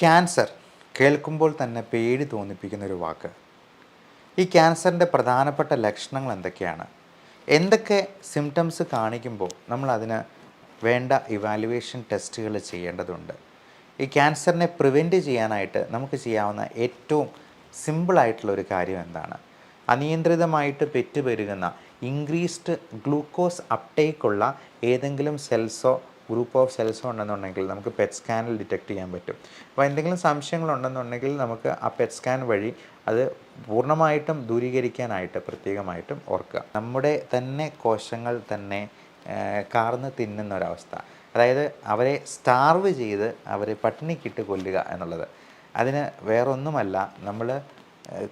Cancer കേൾക്കുമ്പോൾ തന്നെ പേടി തോന്നിപ്പിക്കുന്നൊരു വാക്ക്. ഈ ക്യാൻസറിൻ്റെ പ്രധാനപ്പെട്ട ലക്ഷണങ്ങൾ എന്തൊക്കെയാണ്? എന്തൊക്കെ സിംറ്റംസ് കാണിക്കുമ്പോൾ നമ്മളതിന് വേണ്ട ഇവാലുവേഷൻ ടെസ്റ്റുകൾ ചെയ്യേണ്ടതുണ്ട്? ഈ ക്യാൻസറിനെ പ്രിവെൻറ്റ് ചെയ്യാനായിട്ട് നമുക്ക് ചെയ്യാവുന്ന ഏറ്റവും സിമ്പിളായിട്ടുള്ളൊരു കാര്യം എന്താണ്? അനിയന്ത്രിതമായിട്ട് പെറ്റുപെരുകുന്ന ഇൻക്രീസ്ഡ് ഗ്ലൂക്കോസ് അപ്ടേക്കുള്ള ഏതെങ്കിലും സെൽസോ ഗ്രൂപ്പ് ഓഫ് സെൽസോ ഉണ്ടെന്നുണ്ടെങ്കിൽ നമുക്ക് പെറ്റ് സ്കാനിൽ ഡിറ്റക്റ്റ് ചെയ്യാൻ പറ്റും. അപ്പോൾ എന്തെങ്കിലും സംശയങ്ങളുണ്ടെന്നുണ്ടെങ്കിൽ നമുക്ക് ആ പെറ്റ് സ്കാൻ വഴി അത് പൂർണ്ണമായിട്ടും ദൂരീകരിക്കാനായിട്ട് പ്രത്യേകമായിട്ടും ഓർക്കുക. നമ്മുടെ തന്നെ കോശങ്ങൾ തന്നെ കാർന്ന് തിന്നുന്ന ഒരവസ്ഥ, അതായത് അവരെ സ്റ്റാർവ് ചെയ്ത് അവരെ പട്ടിണിക്കിട്ട് കൊല്ലുക എന്നുള്ളത്. അതിന് വേറൊന്നുമല്ല, നമ്മൾ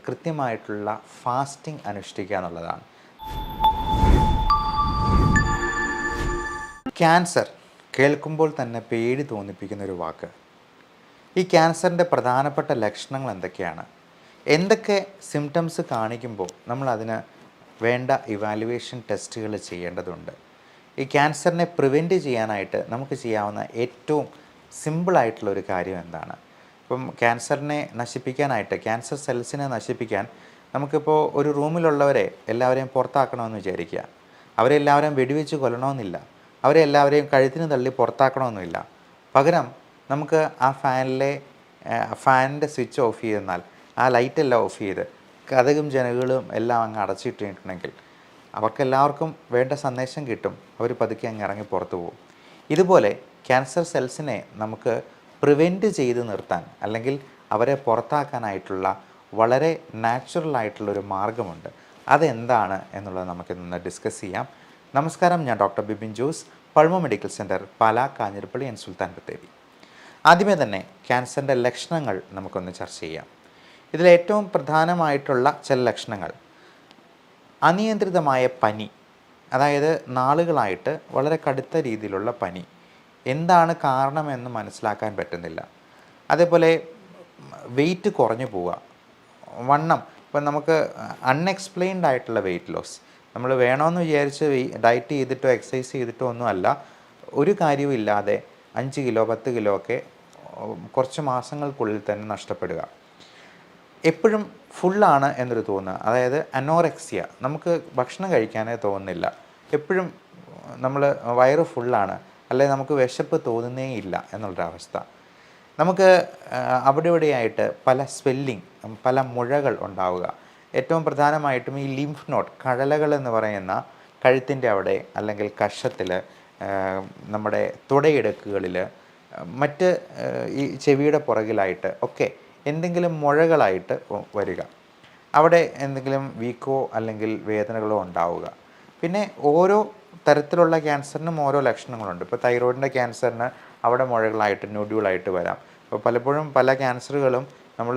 കൃത്യമായിട്ടുള്ള ഫാസ്റ്റിംഗ് അനുഷ്ഠിക്കുക എന്നുള്ളതാണ്. ക്യാൻസർ കേൾക്കുമ്പോൾ തന്നെ പേടി തോന്നിപ്പിക്കുന്നൊരു വാക്ക്. ഈ ക്യാൻസറിൻ്റെ പ്രധാനപ്പെട്ട ലക്ഷണങ്ങൾ എന്തൊക്കെയാണ്? എന്തൊക്കെ സിംറ്റംസ് കാണിക്കുമ്പോൾ നമ്മളതിന് വേണ്ട ഇവാലുവേഷൻ ടെസ്റ്റുകൾ ചെയ്യേണ്ടതുണ്ട്? ഈ ക്യാൻസറിനെ പ്രിവെൻറ്റ് ചെയ്യാനായിട്ട് നമുക്ക് ചെയ്യാവുന്ന ഏറ്റവും സിമ്പിളായിട്ടുള്ളൊരു കാര്യം എന്താണ്? ഇപ്പം ക്യാൻസറിനെ നശിപ്പിക്കാനായിട്ട്, ക്യാൻസർ സെൽസിനെ നശിപ്പിക്കാൻ നമുക്കിപ്പോൾ ഒരു റൂമിലുള്ളവരെ എല്ലാവരെയും പുറത്താക്കണമെന്ന് വിചാരിക്കുക. അവരെല്ലാവരെയും വെടിവെച്ച് കൊല്ലണമെന്നില്ല. അവരെ എല്ലാവരെയും കഴുത്തിന് തള്ളി പുറത്താക്കണമെന്നില്ല. പകരം നമുക്ക് ആ ഫാനിൻ്റെ സ്വിച്ച് ഓഫ് ചെയ്തെന്നാൽ, ആ ലൈറ്റെല്ലാം ഓഫ് ചെയ്ത് കതകും ജനലുകളും എല്ലാം അങ്ങ് അടച്ചിട്ടിട്ടുണ്ടെങ്കിൽ അവർക്കെല്ലാവർക്കും വേണ്ട സന്ദേശം കിട്ടും. അവർ പതുക്കെ അങ്ങ് ഇറങ്ങി പുറത്തു പോകും. ഇതുപോലെ ക്യാൻസർ സെൽസിനെ നമുക്ക് പ്രിവെൻറ്റ് ചെയ്ത് നിർത്താൻ, അല്ലെങ്കിൽ അവരെ പുറത്താക്കാനായിട്ടുള്ള വളരെ നാച്ചുറലായിട്ടുള്ളൊരു മാർഗമുണ്ട്. അതെന്താണ് എന്നുള്ളത് നമുക്കിന്ന് ഡിസ്കസ് ചെയ്യാം. നമസ്കാരം, ഞാൻ doctor Bibin Jose, Pulmo medical centre, Pala, Kanjirappally and Sultan Bathery. ആദ്യമേ തന്നെ ക്യാൻസറിൻ്റെ ലക്ഷണങ്ങൾ നമുക്കൊന്ന് ചർച്ച ചെയ്യാം. ഇതിലേറ്റവും പ്രധാനമായിട്ടുള്ള ചില ലക്ഷണങ്ങൾ: അനിയന്ത്രിതമായ പനി, അതായത് നാളുകളായിട്ട് വളരെ കടുത്ത രീതിയിലുള്ള പനി, എന്താണ് കാരണമെന്ന് മനസ്സിലാക്കാൻ പറ്റുന്നില്ല. അതേപോലെ വെയിറ്റ് കുറഞ്ഞു പോവുക, വണ്ണം. ഇപ്പം നമുക്ക് അൺഎക്സ്പ്ലെയിൻഡ് ആയിട്ടുള്ള വെയിറ്റ് ലോസ്, നമ്മൾ വേണമെന്ന് വിചാരിച്ച് ഡയറ്റ് ചെയ്തിട്ടോ എക്സസൈസ് ചെയ്തിട്ടോ ഒന്നുമല്ല, ഒരു കാര്യവും ഇല്ലാതെ 5 കിലോ 10 കിലോ ഒക്കെ കുറച്ച് മാസങ്ങൾക്കുള്ളിൽ തന്നെ നഷ്ടപ്പെടുക. എപ്പോഴും ഫുള്ളാണ് എന്നൊരു തോന്നുക, അതായത് അനോറെക്സിയ, നമുക്ക് ഭക്ഷണം കഴിക്കാനേ തോന്നുന്നില്ല, എപ്പോഴും നമ്മൾ വയറ് ഫുള്ളാണ്, അല്ലെങ്കിൽ നമുക്ക് വിശപ്പ് തോന്നുന്നേ ഇല്ല എന്നുള്ളൊരവസ്ഥ. നമുക്ക് അവിടെ ഇവിടെയായിട്ട് പല സ്വെല്ലിങ്, പല മുഴകൾ ഉണ്ടാവുക. ഏറ്റവും പ്രധാനമായിട്ടും ഈ ലിംഫ് നോഡ്, കഴലകൾ എന്ന് പറയുന്ന കഴുത്തിൻ്റെ അവിടെ, അല്ലെങ്കിൽ കഷത്തിൽ, നമ്മുടെ തുടയിടുക്കുകളിൽ, മറ്റ് ഈ ചെവിയുടെ പുറകിലായിട്ട് ഒക്കെ എന്തെങ്കിലും മുഴകളായിട്ട് വരിക. അവിടെ എന്തെങ്കിലും വീക്കോ അല്ലെങ്കിൽ വേദനകളോ ഉണ്ടാവുക. പിന്നെ ഓരോ തരത്തിലുള്ള ക്യാൻസറിനും ഓരോ ലക്ഷണങ്ങളുണ്ട്. ഇപ്പോൾ തൈറോയിഡിൻ്റെ ക്യാൻസറിന് അവിടെ മുഴകളായിട്ട്, നോഡ്യൂളായിട്ട് വരാം. അപ്പോൾ പലപ്പോഴും പല ക്യാൻസറുകളും നമ്മൾ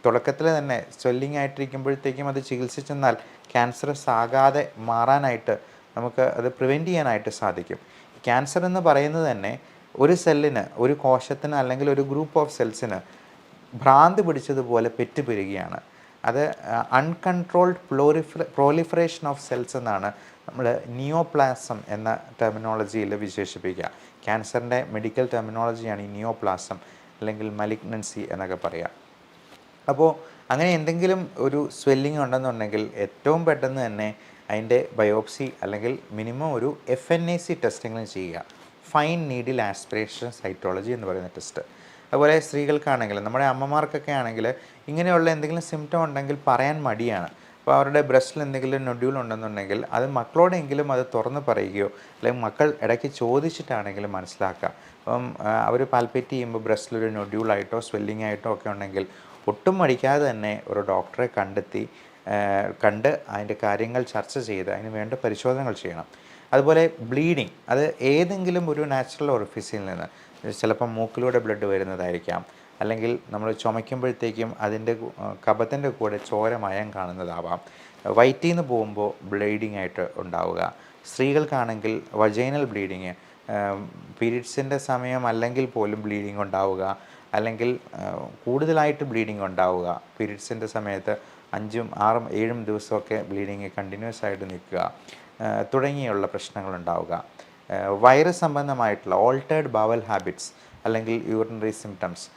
തുടക്കത്തിൽ തന്നെ സ്വെല്ലിംഗ് ആയിട്ടിരിക്കുമ്പോഴത്തേക്കും അത് ചികിത്സിച്ചെന്നാൽ ക്യാൻസർ ആകാതെ മാറാനായിട്ട് നമുക്ക് അത് പ്രിവെൻറ്റ് ചെയ്യാനായിട്ട് സാധിക്കും. ക്യാൻസർ എന്ന് പറയുന്നത് തന്നെ ഒരു സെല്ലിന്, ഒരു കോശത്തിന്, അല്ലെങ്കിൽ ഒരു ഗ്രൂപ്പ് ഓഫ് സെൽസിന് ഭ്രാന്ത് പിടിച്ചതുപോലെ പെറ്റുപെരുകയാണ്. അത് അൺകൺട്രോൾഡ് പ്രോലിഫറേഷൻ ഓഫ് സെൽസ് എന്നാണ് നമ്മൾ നിയോപ്ലാസം എന്ന ടെർമിനോളജിയിൽ വിശേഷിപ്പിക്കുക. ക്യാൻസറിൻ്റെ മെഡിക്കൽ ടെർമിനോളജിയാണ് ഈ നിയോപ്ലാസം, അല്ലെങ്കിൽ മലിഗ്നൻസി എന്നൊക്കെ പറയാം. അപ്പോൾ അങ്ങനെ എന്തെങ്കിലും ഒരു സ്വെല്ലിംഗ് ഉണ്ടെന്നുണ്ടെങ്കിൽ ഏറ്റവും പെട്ടെന്ന് തന്നെ അതിൻ്റെ ബയോപ്സി, അല്ലെങ്കിൽ മിനിമം ഒരു FNAC ടെസ്റ്റിംഗ് ചെയ്യുക, ഫൈൻ നീഡിൽ ആസ്പിറേഷൻ സൈറ്റോളജി എന്ന് പറയുന്ന ടെസ്റ്റ്. അതുപോലെ സ്ത്രീകൾക്കാണെങ്കിൽ, നമ്മുടെ അമ്മമാർക്കൊക്കെ ആണെങ്കിൽ ഇങ്ങനെയുള്ള എന്തെങ്കിലും സിംറ്റം ഉണ്ടെങ്കിൽ പറയാൻ മടിയാണ്. അപ്പോൾ അവരുടെ ബ്രസ്റ്റിൽ എന്തെങ്കിലും നൊഡ്യൂൾ ഉണ്ടെന്നുണ്ടെങ്കിൽ അത് മക്കളോടെങ്കിലും അത് തുറന്ന് പറയുകയോ, അല്ലെങ്കിൽ മക്കൾ ഇടയ്ക്ക് ചോദിച്ചിട്ടാണെങ്കിലും മനസ്സിലാക്കുക. അപ്പം അവർ പാൽപ്പേറ്റ് ചെയ്യുമ്പോൾ ബ്രസ്റ്റിലൊരു നൊഡ്യൂളായിട്ടോ സ്വെല്ലിംഗ് ആയിട്ടോ ഒക്കെ ഉണ്ടെങ്കിൽ ഒട്ടും മടിക്കാതെ തന്നെ ഒരു ഡോക്ടറെ കണ്ട് അതിൻ്റെ കാര്യങ്ങൾ ചർച്ച ചെയ്ത് അതിന് വേണ്ട പരിശോധനകൾ ചെയ്യണം. അതുപോലെ ബ്ലീഡിങ്, അത് ഏതെങ്കിലും ഒരു നാച്ചുറൽ ഓറിഫിസിൽ നിന്ന്, ചിലപ്പം മൂക്കിലൂടെ ബ്ലഡ് വരുന്നതായിരിക്കാം, അല്ലെങ്കിൽ നമ്മൾ ചുമയ്ക്കുമ്പോഴത്തേക്കും അതിൻ്റെ കഫത്തിൻ്റെ കൂടെ ചോരമയം കാണുന്നതാവാം. വയറ്റിൽ നിന്ന് പോകുമ്പോൾ ബ്ലീഡിങ് ആയിട്ട് ഉണ്ടാവുക. സ്ത്രീകൾക്കാണെങ്കിൽ വജൈനൽ ബ്ലീഡിങ്, പീരീഡ്സിൻ്റെ സമയം അല്ലെങ്കിൽ പോലും ബ്ലീഡിങ് ഉണ്ടാവുക, അല്ലെങ്കിൽ കൂടുതലായിട്ട് ബ്ലീഡിങ് ഉണ്ടാവുക. പീരീഡ്സിൻ്റെ സമയത്ത് 5, 6, 7 ദിവസമൊക്കെ ബ്ലീഡിങ് കണ്ടിന്യൂസ് ആയിട്ട് നിൽക്കുക തുടങ്ങിയുള്ള പ്രശ്നങ്ങളുണ്ടാവുക. വൈറസ് സംബന്ധമായിട്ടുള്ള ഓൾട്ടേർഡ് ബവൽ ഹാബിറ്റ്സ്, അല്ലെങ്കിൽ യൂറിനറി സിംറ്റംസ്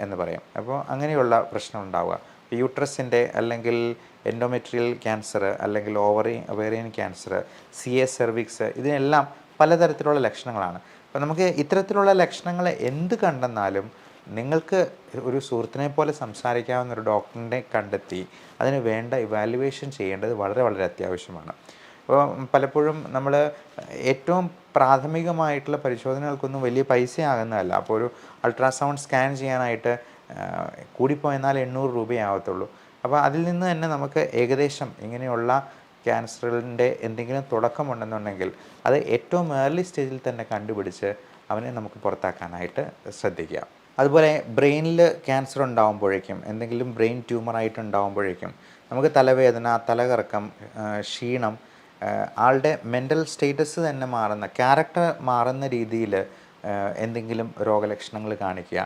എന്ന് പറയും. അപ്പോൾ അങ്ങനെയുള്ള പ്രശ്നം ഉണ്ടാവുക. യൂട്രസിൻ്റെ അല്ലെങ്കിൽ എൻഡോമെട്രിയൽ ക്യാൻസർ അല്ലെങ്കിൽ ഒവേറിയൻ ക്യാൻസർ, സെർവിക്സ്, ഇതിനെല്ലാം പലതരത്തിലുള്ള ലക്ഷണങ്ങളാണ്. അപ്പോൾ നമുക്ക് ഇത്തരത്തിലുള്ള ലക്ഷണങ്ങൾ എന്ത് കണ്ടെന്നാലും നിങ്ങൾക്ക് ഒരു സുഹൃത്തിനെ പോലെ സംസാരിക്കാവുന്ന ഒരു ഡോക്ടറിനെ കണ്ടെത്തി അതിന് വേണ്ട ഇവാലുവേഷൻ ചെയ്യേണ്ടത് വളരെ വളരെ അത്യാവശ്യമാണ്. അപ്പോൾ പലപ്പോഴും നമ്മൾ ഏറ്റവും പ്രാഥമികമായിട്ടുള്ള പരിശോധനകൾക്കൊന്നും വലിയ പൈസയാകുന്നതല്ല. അപ്പോൾ ഒരു അൾട്രാസൗണ്ട് സ്കാൻ ചെയ്യാനായിട്ട് കൂടിപ്പോയെന്നാൽ 800 രൂപയാവത്തുള്ളൂ. അപ്പോൾ അതിൽ നിന്ന് തന്നെ നമുക്ക് ഏകദേശം ഇങ്ങനെയുള്ള ക്യാൻസറിൻ്റെ എന്തെങ്കിലും തുടക്കമുണ്ടെന്നുണ്ടെങ്കിൽ അത് ഏറ്റവും ഏർലി സ്റ്റേജിൽ തന്നെ കണ്ടുപിടിച്ച് അവനെ നമുക്ക് പുറത്താക്കാനായിട്ട് ശ്രദ്ധിക്കുക. അതുപോലെ ബ്രെയിനിൽ ക്യാൻസർ ഉണ്ടാകുമ്പോഴേക്കും, എന്തെങ്കിലും ബ്രെയിൻ ട്യൂമറായിട്ട് ഉണ്ടാകുമ്പോഴേക്കും നമുക്ക് തലവേദന, തലകറക്കം, ക്ഷീണം, ആളുടെ മെൻ്റൽ സ്റ്റേറ്റസ് തന്നെ മാറുന്ന, ക്യാരക്ടർ മാറുന്ന രീതിയിൽ എന്തെങ്കിലും രോഗലക്ഷണങ്ങൾ കാണിക്കുക,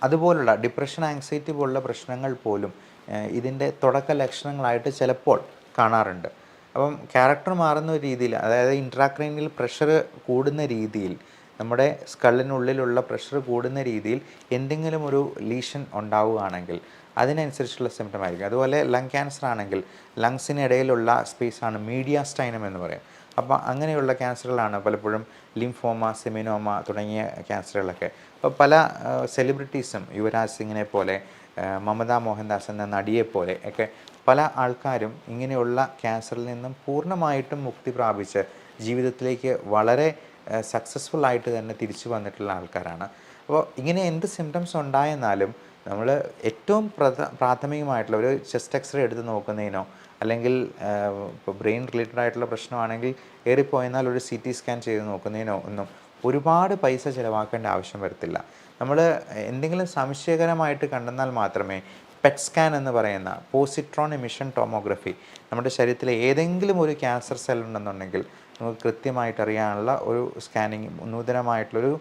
അതുപോലുള്ള ഡിപ്രഷൻ, ആങ്സൈറ്റി പോലുള്ള പ്രശ്നങ്ങൾ പോലും ഇതിൻ്റെ തുടക്ക ലക്ഷണങ്ങളായിട്ട് ചിലപ്പോൾ കാണാറുണ്ട്. അപ്പം ക്യാരക്ടർ മാറുന്ന രീതിയിൽ, അതായത് ഇൻട്രാക്രൈനിയൽ പ്രഷർ കൂടുന്ന രീതിയിൽ, നമ്മുടെ സ്കള്ളിനുള്ളിലുള്ള പ്രഷർ കൂടുന്ന രീതിയിൽ എന്തെങ്കിലും ഒരു ലീഷൻ ഉണ്ടാവുകയാണെങ്കിൽ അതിനനുസരിച്ചുള്ള സിംറ്റം ആയിരിക്കും. അതുപോലെ ലങ് ക്യാൻസർ ആണെങ്കിൽ ലങ്സിനിടയിലുള്ള സ്പേസാണ് മീഡിയാസ്റ്റൈനം എന്ന് പറയും. അപ്പോൾ അങ്ങനെയുള്ള ക്യാൻസറുകളാണ് പലപ്പോഴും ലിംഫോമ, സെമിനോമ തുടങ്ങിയ ക്യാൻസറുകളൊക്കെ. അപ്പോൾ പല സെലിബ്രിറ്റീസും യുവരാജ് സിംഗിനെ പോലെ, മമത മോഹൻദാസ് എന്ന നടിയെപ്പോലെ ഒക്കെ പല ആൾക്കാരും ഇങ്ങനെയുള്ള ക്യാൻസറിൽ നിന്നും പൂർണ്ണമായിട്ടും മുക്തി പ്രാപിച്ച് ജീവിതത്തിലേക്ക് വളരെ സക്സസ്ഫുൾ ആയിട്ട് തന്നെ തിരിച്ചു വന്നിട്ടുള്ള ആൾക്കാരാണ്. അപ്പോൾ ഇങ്ങനെ എന്ത് സിംറ്റംസ് ഉണ്ടായെന്നാലും നമ്മൾ ഏറ്റവും പ്രാഥമികമായിട്ടുള്ള ഒരു ചെസ്റ്റ് എക്സ്റേ എടുത്ത് നോക്കുന്നതിനോ, അല്ലെങ്കിൽ ഇപ്പോൾ ബ്രെയിൻ റിലേറ്റഡ് ആയിട്ടുള്ള പ്രശ്നമാണെങ്കിൽ ഏറിപ്പോയെന്നാൽ ഒരു CT സ്കാൻ ചെയ്ത് നോക്കുന്നതിനോ ഒന്നും ഒരുപാട് പൈസ ചിലവാക്കേണ്ട ആവശ്യം വരത്തില്ല. നമ്മൾ എന്തെങ്കിലും സംശയകരമായിട്ട് കണ്ടെന്നാൽ മാത്രമേ പെറ്റ് സ്കാൻ എന്ന് പറയുന്ന പോസിട്രോൺ എമിഷൻ ടോമോഗ്രഫി, നമ്മുടെ ശരീരത്തിലെ ഏതെങ്കിലും ഒരു ക്യാൻസർ സെൽ ഉണ്ടെന്നുണ്ടെങ്കിൽ നമുക്ക് കൃത്യമായിട്ട് അറിയാനുള്ള ഒരു സ്കാനിങ്, നൂതനമായിട്ടുള്ളൊരു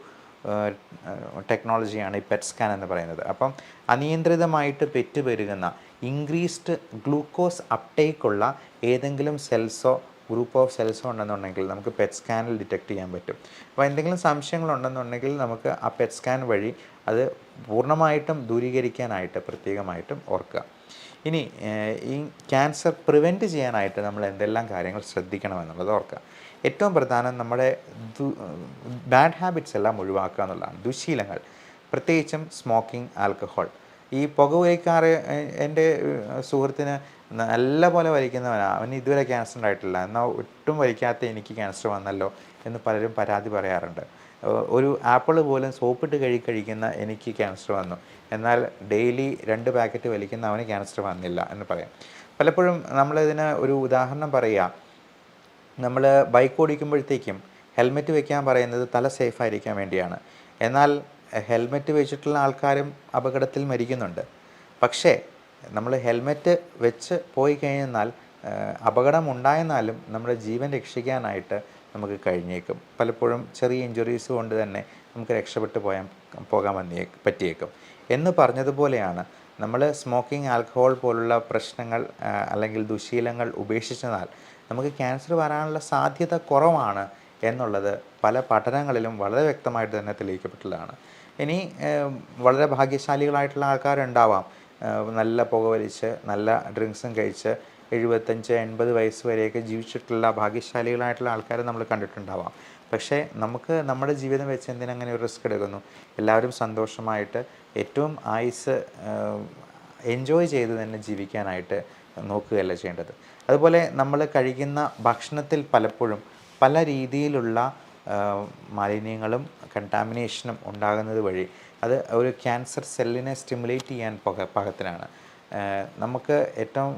ടെക്നോളജിയാണ് ഈ പെറ്റ് സ്കാൻ എന്ന് പറയുന്നത്. അപ്പം അനിയന്ത്രിതമായിട്ട് പെറ്റുപെരുകുന്ന, ഇൻക്രീസ്ഡ് ഗ്ലൂക്കോസ് അപ്ടേക്കുള്ള ഏതെങ്കിലും സെൽസോ ഗ്രൂപ്പ് ഓഫ് സെൽസോ ഉണ്ടെന്നുണ്ടെങ്കിൽ നമുക്ക് പെറ്റ് സ്കാനിൽ ഡിറ്റക്ട് ചെയ്യാൻ പറ്റും. അപ്പോൾ എന്തെങ്കിലും സംശയങ്ങളുണ്ടെന്നുണ്ടെങ്കിൽ നമുക്ക് ആ പെറ്റ് സ്കാൻ വഴി അത് പൂർണ്ണമായിട്ടും ദൂരീകരിക്കാനായിട്ട് പ്രത്യേകമായിട്ടും ഓർക്കുക. ഇനി ഈ ക്യാൻസർ പ്രിവെൻറ്റ് ചെയ്യാനായിട്ട് നമ്മൾ എന്തെല്ലാം കാര്യങ്ങൾ ശ്രദ്ധിക്കണമെന്നുള്ളത് ഓർക്കുക. ഏറ്റവും പ്രധാനം നമ്മുടെ ബാഡ് ഹാബിറ്റ്സ് എല്ലാം ഒഴിവാക്കുക എന്നുള്ളതാണ്. ദുശീലങ്ങൾ, പ്രത്യേകിച്ചും സ്മോക്കിംഗ്, ആൽക്കഹോൾ. ഈ പുകവലിക്കാറ്, എൻ്റെ സുഹൃത്തിന് നല്ല പോലെ വലിക്കുന്നവനാണ്, അവന് ഇതുവരെ ക്യാൻസർ ഉണ്ടായിട്ടില്ല, എന്നാൽ ഒട്ടും വലിക്കാത്ത എനിക്ക് ക്യാൻസർ വന്നല്ലോ എന്ന് പലരും പരാതി പറയാറുണ്ട്. ഒരു ആപ്പിൾ പോലും സോപ്പിട്ട് കഴിക്കുന്ന എനിക്ക് ക്യാൻസർ വന്നു, എന്നാൽ ഡെയിലി 2 പാക്കറ്റ് വലിക്കുന്ന അവന് ക്യാൻസർ വന്നില്ല എന്ന് പറയാം. പലപ്പോഴും നമ്മളിതിന് ഒരു ഉദാഹരണം പറയുക, നമ്മൾ ബൈക്ക് ഓടിക്കുമ്പോഴത്തേക്കും ഹെൽമെറ്റ് വെക്കാൻ പറയുന്നത് തല സേഫായിരിക്കാൻ വേണ്ടിയാണ്. എന്നാൽ ഹെൽമെറ്റ് വെച്ചിട്ടുള്ള ആൾക്കാരും അപകടത്തിൽ മരിക്കുന്നുണ്ട്. പക്ഷേ നമ്മൾ ഹെൽമെറ്റ് വെച്ച് പോയി കഴിഞ്ഞാൽ അപകടം ഉണ്ടായെന്നാലും നമ്മുടെ ജീവൻ രക്ഷിക്കാനായിട്ട് നമുക്ക് കഴിഞ്ഞേക്കും. പലപ്പോഴും ചെറിയ ഇഞ്ചുറീസ് കൊണ്ട് തന്നെ നമുക്ക് രക്ഷപ്പെട്ടു പോകാൻ പറ്റിയേക്കും. എന്ന് പറഞ്ഞതുപോലെയാണ് നമ്മൾ സ്മോക്കിംഗ്, ആൽക്കഹോൾ പോലുള്ള പ്രശ്നങ്ങൾ അല്ലെങ്കിൽ ദുശീലങ്ങൾ ഉപേക്ഷിച്ചെന്നാൽ നമുക്ക് ക്യാൻസർ വരാനുള്ള സാധ്യത കുറവാണ് എന്നുള്ളത് പല പഠനങ്ങളിലും വളരെ വ്യക്തമായിട്ട് തന്നെ തെളിയിക്കപ്പെട്ടുള്ളതാണ്. ഇനി വളരെ ഭാഗ്യശാലികളായിട്ടുള്ള ആൾക്കാരുണ്ടാവാം, നല്ല പുകവലിച്ച് നല്ല ഡ്രിങ്ക്സും കഴിച്ച് 75-80 വയസ്സ് വരെയൊക്കെ ജീവിച്ചിട്ടുള്ള ഭാഗ്യശാലികളായിട്ടുള്ള ആൾക്കാരെ നമ്മൾ കണ്ടിട്ടുണ്ടാവാം. പക്ഷേ നമുക്ക് നമ്മുടെ ജീവിതം വെച്ച് എന്തിനങ്ങനെ ഒരു റിസ്ക് എടുക്കുന്നു? എല്ലാവരും സന്തോഷമായിട്ട് ഏറ്റവും ആയുസ് എൻജോയ് ചെയ്ത് തന്നെ ജീവിക്കാനായിട്ട് നോക്കുകയല്ല ചെയ്യേണ്ടത്. അതുപോലെ നമ്മൾ കഴിക്കുന്ന ഭക്ഷണത്തിൽ പലപ്പോഴും പല രീതിയിലുള്ള മാലിന്യങ്ങളും കണ്ടാമിനേഷനും ഉണ്ടാകുന്നത് വഴി അത് ഒരു ക്യാൻസർ സെല്ലിനെ സ്റ്റിമുലേറ്റ് ചെയ്യാൻ പാകത്തിനാണ്. നമുക്ക് ഏറ്റവും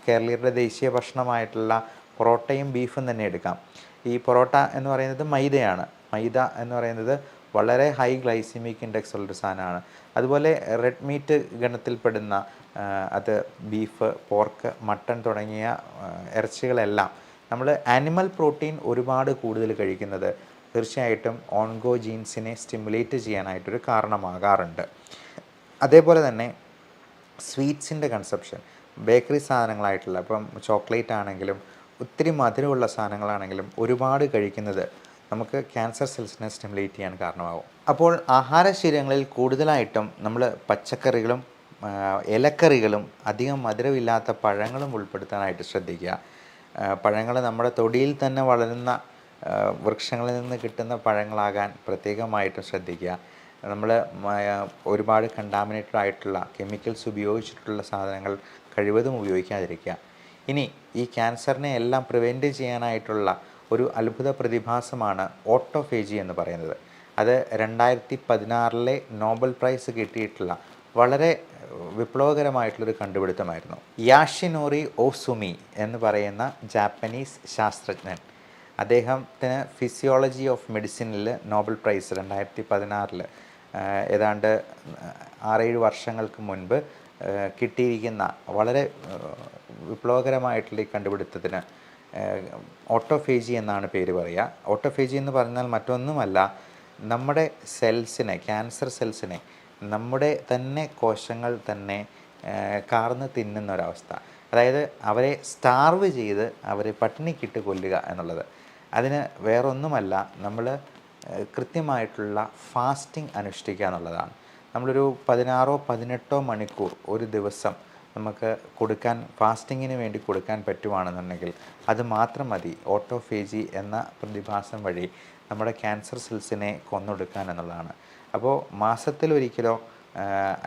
കേരളീയരുടെ ദേശീയ ഭക്ഷണമായിട്ടുള്ള പൊറോട്ടയും ബീഫും തന്നെ എടുക്കാം. ഈ പൊറോട്ട എന്ന് പറയുന്നത് മൈദയാണ്. മൈദ എന്ന് പറയുന്നത് വളരെ ഹൈ ഗ്ലൈസിമിക് ഇൻഡെക്സ് ഉള്ളൊരു സാധനമാണ്. അതുപോലെ റെഡ് മീറ്റ് ഗണത്തിൽപ്പെടുന്ന അത് ബീഫ്, പോർക്ക്, മട്ടൺ തുടങ്ങിയ ഇറച്ചികളെല്ലാം നമ്മൾ ആനിമൽ പ്രോട്ടീൻ ഒരുപാട് കൂടുതൽ കഴിക്കുന്നത് തീർച്ചയായിട്ടും ഓൺകോജീൻസിനെ സ്റ്റിമുലേറ്റ് ചെയ്യാനായിട്ടൊരു കാരണമാകാറുണ്ട്. അതേപോലെ തന്നെ സ്വീറ്റ്സിൻ്റെ കൺസപ്ഷൻ, ബേക്കറി സാധനങ്ങളായിട്ടുള്ള ഇപ്പം ചോക്ലേറ്റ് ആണെങ്കിലും ഒത്തിരി മധുരമുള്ള സാധനങ്ങളാണെങ്കിലും ഒരുപാട് കഴിക്കുന്നത് നമുക്ക് ക്യാൻസർ സെൽസിനെ സ്റ്റിമുലേറ്റ് ചെയ്യാൻ കാരണമാകും. അപ്പോൾ ആഹാരശീലങ്ങളിൽ കൂടുതലായിട്ടും നമ്മൾ പച്ചക്കറികളും ഇലക്കറികളും അധികം മധുരമില്ലാത്ത പഴങ്ങളും ഉൾപ്പെടുത്താനായിട്ട് ശ്രദ്ധിക്കുക. പഴങ്ങൾ നമ്മുടെ തൊടിയിൽ തന്നെ വളരുന്ന വൃക്ഷങ്ങളിൽ നിന്ന് കിട്ടുന്ന പഴങ്ങളാകാൻ പ്രത്യേകമായിട്ടും ശ്രദ്ധിക്കുക. നമ്മൾ ഒരുപാട് കണ്ടാമിനേറ്റഡ് ആയിട്ടുള്ള കെമിക്കൽസ് ഉപയോഗിച്ചിട്ടുള്ള സാധനങ്ങൾ കഴിവതും ഉപയോഗിക്കാതിരിക്കുക. ഇനി ഈ ക്യാൻസറിനെ എല്ലാം പ്രിവെൻറ്റ് ചെയ്യാനായിട്ടുള്ള ഒരു അത്ഭുത പ്രതിഭാസമാണ് ഓട്ടോഫേജി എന്ന് പറയുന്നത്. അത് 2016 നോബൽ പ്രൈസ് കിട്ടിയിട്ടുള്ള വളരെ വിപ്ലവകരമായിട്ടുള്ളൊരു കണ്ടുപിടുത്തമായിരുന്നു. യാഷിനോറി ഓസുമി എന്ന് പറയുന്ന ജാപ്പനീസ് ശാസ്ത്രജ്ഞൻ, അദ്ദേഹത്തിന് ഫിസിയോളജി ഓഫ് മെഡിസിനിൽ നോബൽ പ്രൈസ് 2016 ഏതാണ്ട് 6-7 വർഷങ്ങൾക്ക് മുൻപ് കിട്ടിയിരിക്കുന്ന വളരെ വിപ്ലവകരമായിട്ടുള്ള ഈ കണ്ടുപിടുത്തത്തിന് ഓട്ടോഫേജി എന്നാണ് പേര് പറയുക. ഓട്ടോഫേജി എന്ന് പറഞ്ഞാൽ മറ്റൊന്നുമല്ല, നമ്മുടെ സെൽസിനെ, ക്യാൻസർ സെൽസിനെ നമ്മുടെ തന്നെ കോശങ്ങൾ തന്നെ കാർന്ന് തിന്നുന്ന ഒരവസ്ഥ. അതായത് അവരെ സ്റ്റാർവ് ചെയ്ത് അവരെ പട്ടിണിക്കിട്ട് കൊല്ലുക എന്നുള്ളത്. അതിന് വേറൊന്നുമല്ല, നമ്മൾ കൃത്യമായിട്ടുള്ള ഫാസ്റ്റിംഗ് അനുഷ്ഠിക്കുക എന്നുള്ളതാണ്. നമ്മളൊരു 16-18 മണിക്കൂർ ഒരു ദിവസം നമുക്ക് കൊടുക്കാൻ, ഫാസ്റ്റിങ്ങിന് വേണ്ടി കൊടുക്കാൻ പറ്റുവാണെന്നുണ്ടെങ്കിൽ അത് മാത്രം മതി ഓട്ടോഫേജി എന്ന പ്രതിഭാസം വഴി നമ്മുടെ ക്യാൻസർ സെൽസിനെ കൊന്നൊടുക്കാൻ എന്നുള്ളതാണ്. അപ്പോൾ മാസത്തിലൊരിക്കലോ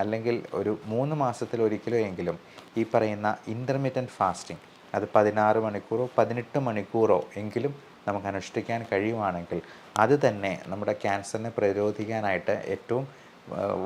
അല്ലെങ്കിൽ ഒരു 3 മാസത്തിലൊരിക്കലോ എങ്കിലും ഈ പറയുന്ന ഇൻ്റർമിറ്റൻറ്റ് ഫാസ്റ്റിംഗ്, അത് 16 മണിക്കൂറോ 18 മണിക്കൂറോ എങ്കിലും നമുക്ക് അനുഷ്ഠിക്കാൻ കഴിയുവാണെങ്കിൽ അത് തന്നെ നമ്മുടെ ക്യാൻസറിനെ പ്രതിരോധിക്കാനായിട്ട് ഏറ്റവും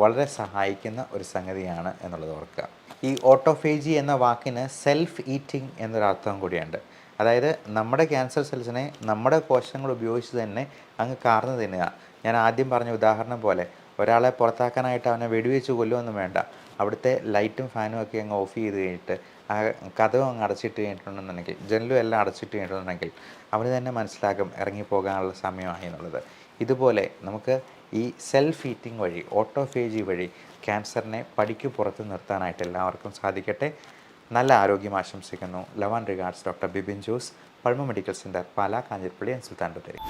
വളരെ സഹായിക്കുന്ന ഒരു സംഗതിയാണ് എന്നുള്ളത് ഓർക്കുക. ഈ ഓട്ടോഫേജി എന്ന വാക്കിന് സെൽഫ് ഈറ്റിംഗ് എന്നൊരർത്ഥം കൂടിയുണ്ട്. അതായത് നമ്മുടെ ക്യാൻസർ സെൽസിനെ നമ്മുടെ കോശങ്ങൾ ഉപയോഗിച്ച് തന്നെ അങ്ങ് കാർന്ന് തിന്നുക. ഞാൻ ആദ്യം പറഞ്ഞ ഉദാഹരണം പോലെ ഒരാളെ പുറത്താക്കാനായിട്ട് അവനെ വെടിവെച്ച് കൊല്ലുമൊന്നും വേണ്ട. അവിടുത്തെ ലൈറ്റും ഫാനും ഒക്കെ അങ്ങ് ഓഫ് ചെയ്ത് കഴിഞ്ഞിട്ട് ആ കതവും അങ്ങ് അടച്ചിട്ട് കഴിഞ്ഞിട്ടുണ്ടെന്നുണ്ടെങ്കിൽ, ജനലും എല്ലാം അടച്ചിട്ട് കഴിഞ്ഞിട്ടുണ്ടെങ്കിൽ അവന് തന്നെ മനസ്സിലാക്കും ഇറങ്ങിപ്പോകാനുള്ള സമയമായി എന്നുള്ളത്. ഇതുപോലെ നമുക്ക് ഈ സെൽഫ് ഈറ്റിംഗ് വഴി, ഓട്ടോഫേജി വഴി ക്യാൻസറിനെ പടിക്ക് പുറത്ത് നിർത്താനായിട്ട് എല്ലാവർക്കും സാധിക്കട്ടെ. നല്ല ആരോഗ്യം ആശംസിക്കുന്നു. Love and regards, doctor Bibin Jose, Pulmo medical centre, Pala, Kanjirappally and Sultan Bathery.